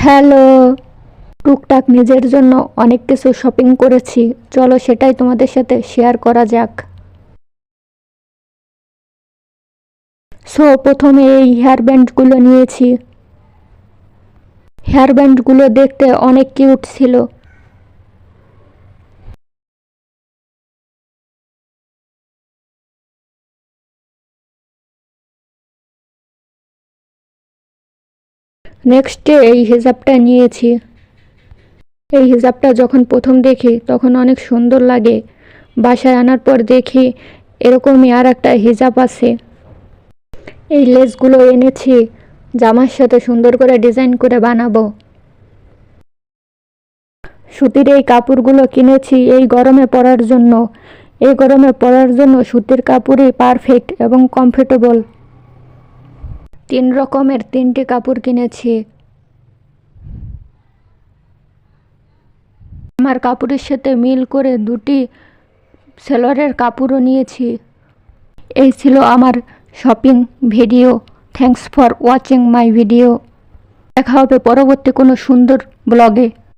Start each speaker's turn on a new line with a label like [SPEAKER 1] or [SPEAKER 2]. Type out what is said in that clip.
[SPEAKER 1] Hello. টুকটাক নিজের জন্য অনেক কিছু শপিং করেছি, চলো সেটাই তোমাদের সাথে শেয়ার করা যাক। সো প্রথমে এই হেয়ার ব্যান্ডগুলো নিয়েছি। হেয়ার ব্যান্ডগুলো দেখতে অনেক কিউট ছিল। নেক্সটে এই হিজাবটা নিয়েছি। এই হিজাবটা যখন প্রথম দেখি তখন অনেক সুন্দর লাগে। বাসায় আনার পর দেখি এরকমই আর একটা হিজাব আছে। এই লেসগুলো এনেছি, জামার সাথে সুন্দর করে ডিজাইন করে বানাবো। সুতির এই কাপড়গুলো কিনেছি এই গরমে পরার জন্য। এই গরমে পরার জন্য সুতির কাপড়ই পারফেক্ট এবং কমফোর্টেবল। 3 রকমের 3টি কাপড় কিনেছি। আমার কাপড়ের সাথে মিল করে 2টি সেলোয়ারের কাপড়ও নিয়েছি। এই ছিল আমার shopping video. Thanks for watching my video. দেখা হবে পরবর্তী কোনো সুন্দর ব্লগে।